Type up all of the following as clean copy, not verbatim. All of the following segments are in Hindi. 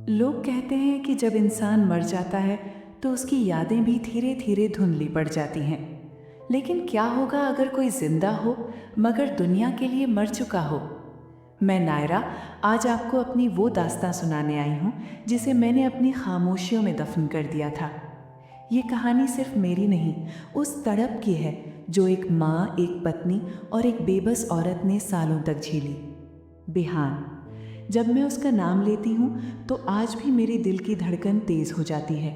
लोग कहते हैं कि जब इंसान मर जाता है तो उसकी यादें भी धीरे धीरे धुंधली पड़ जाती हैं। लेकिन क्या होगा अगर कोई जिंदा हो मगर दुनिया के लिए मर चुका हो? मैं नायरा आज आपको अपनी वो दास्तां सुनाने आई हूँ जिसे मैंने अपनी खामोशियों में दफन कर दिया था। ये कहानी सिर्फ मेरी नहीं, उस तड़प की है जो एक माँ, एक पत्नी और एक बेबस औरत ने सालों तक झेली। बिहान। जब मैं उसका नाम लेती हूँ तो आज भी मेरे दिल की धड़कन तेज हो जाती है।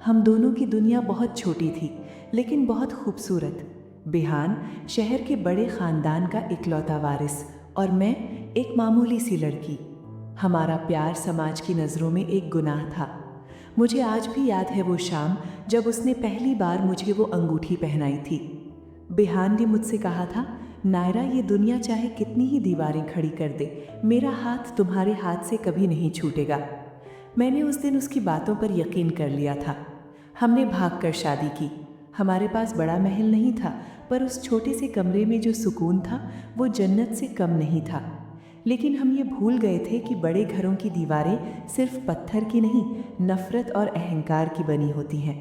हम दोनों की दुनिया बहुत छोटी थी लेकिन बहुत खूबसूरत। बिहान शहर के बड़े खानदान का इकलौता वारिस और मैं एक मामूली सी लड़की। हमारा प्यार समाज की नज़रों में एक गुनाह था। मुझे आज भी याद है वो शाम जब उसने पहली बार मुझे वो अंगूठी पहनाई थी। बिहान ने मुझसे कहा था, नायरा, ये दुनिया चाहे कितनी ही दीवारें खड़ी कर दे, मेरा हाथ तुम्हारे हाथ से कभी नहीं छूटेगा। मैंने उस दिन उसकी बातों पर यकीन कर लिया था। हमने भागकर शादी की। हमारे पास बड़ा महल नहीं था, पर उस छोटे से कमरे में जो सुकून था वो जन्नत से कम नहीं था। लेकिन हम ये भूल गए थे कि बड़े घरों की दीवारें सिर्फ पत्थर की नहीं, नफरत और अहंकार की बनी होती हैं।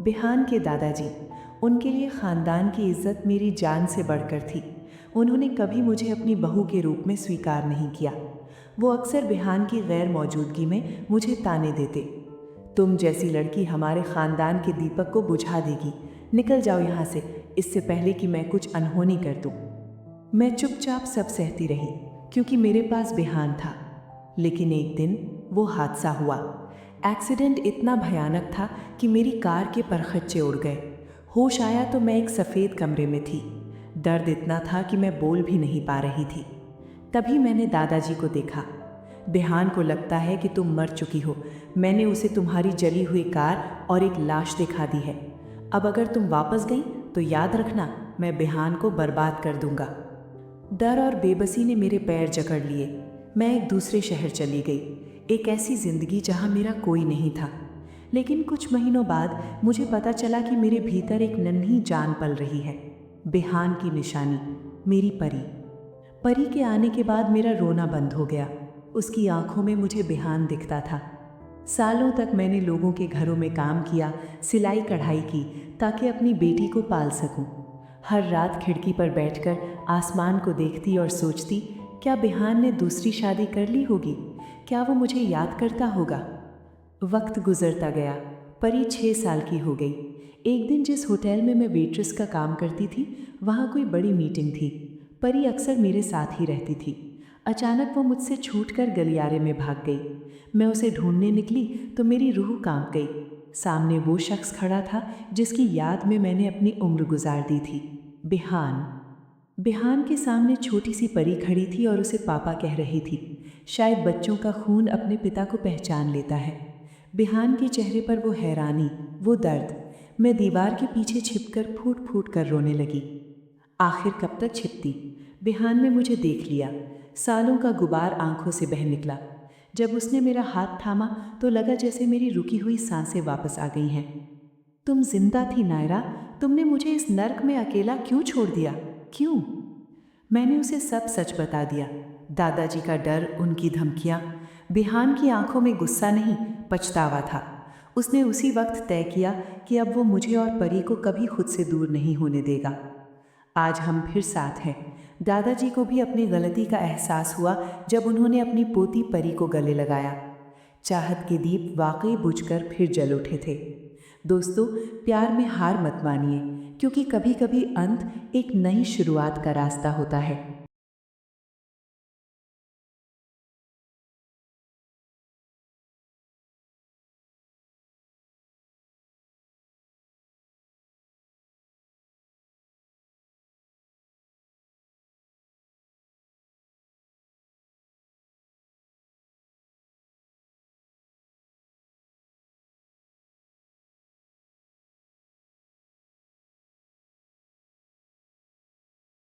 बिहान के दादाजी, उनके लिए ख़ानदान की इज्जत मेरी जान से बढ़कर थी। उन्होंने कभी मुझे अपनी बहू के रूप में स्वीकार नहीं किया। वो अक्सर बिहान की गैर मौजूदगी में मुझे ताने देते, तुम जैसी लड़की हमारे ख़ानदान के दीपक को बुझा देगी, निकल जाओ यहाँ से, इससे पहले कि मैं कुछ अनहोनी कर दूँ। मैं चुपचाप सब सहती रही क्योंकि मेरे पास बिहान था। लेकिन एक दिन वो हादसा हुआ। एक्सीडेंट इतना भयानक था कि मेरी कार के परखच्चे उड़ गए। होश आया तो मैं एक सफ़ेद कमरे में थी। दर्द इतना था कि मैं बोल भी नहीं पा रही थी। तभी मैंने दादाजी को देखा। बिहान को लगता है कि तुम मर चुकी हो। मैंने उसे तुम्हारी जली हुई कार और एक लाश दिखा दी है। अब अगर तुम वापस गई तो याद रखना, मैं बिहान को बर्बाद कर दूंगा। डर और बेबसी ने मेरे पैर जकड़ लिए। मैं एक दूसरे शहर चली गई, एक ऐसी जिंदगी जहां मेरा कोई नहीं था। लेकिन कुछ महीनों बाद मुझे पता चला कि मेरे भीतर एक नन्ही जान पल रही है। बिहान की निशानी, मेरी परी। परी के आने के बाद मेरा रोना बंद हो गया। उसकी आंखों में मुझे बिहान दिखता था। सालों तक मैंने लोगों के घरों में काम किया, सिलाई कढ़ाई की, ताकि अपनी बेटी को पाल सकूं। हर रात खिड़की पर बैठकर आसमान को देखती और सोचती, क्या बिहान ने दूसरी शादी कर ली होगी? क्या वो मुझे याद करता होगा? वक्त गुजरता गया। परी 6 साल की हो गई। एक दिन जिस होटल में मैं वेट्रेस का काम करती थी, वहाँ कोई बड़ी मीटिंग थी। परी अक्सर मेरे साथ ही रहती थी। अचानक वो मुझसे छूटकर गलियारे में भाग गई। मैं उसे ढूंढने निकली तो मेरी रूह कांप गई। सामने वो शख्स खड़ा था जिसकी याद में मैंने अपनी उम्र गुजार दी थी, बिहान। बिहान के सामने छोटी सी परी खड़ी थी और उसे पापा कह रही थी। शायद बच्चों का खून अपने पिता को पहचान लेता है। बिहान के चेहरे पर वो हैरानी, वो दर्द। मैं दीवार के पीछे छिपकर फूट फूट कर रोने लगी। आखिर कब तक छिपती? बिहान ने मुझे देख लिया। सालों का गुबार आंखों से बह निकला। जब उसने मेरा हाथ थामा तो लगा जैसे मेरी रुकी हुई सांसें वापस आ गई हैं। तुम जिंदा थी नायरा, तुमने मुझे इस नर्क में अकेला क्यों छोड़ दिया? क्यों? मैंने उसे सब सच बता दिया। दादाजी का डर, उनकी धमकियां। बिहान की आंखों में गुस्सा नहीं, पछतावा था। उसने उसी वक्त तय किया कि अब वो मुझे और परी को कभी खुद से दूर नहीं होने देगा। आज हम फिर साथ हैं। दादाजी को भी अपनी गलती का एहसास हुआ जब उन्होंने अपनी पोती परी को गले लगाया। चाहत के दीप वाकई बुझकर फिर जल उठे थे। दोस्तों, प्यार में हार मत मानिए, क्योंकि कभी कभी अंत एक नई शुरुआत का रास्ता होता है।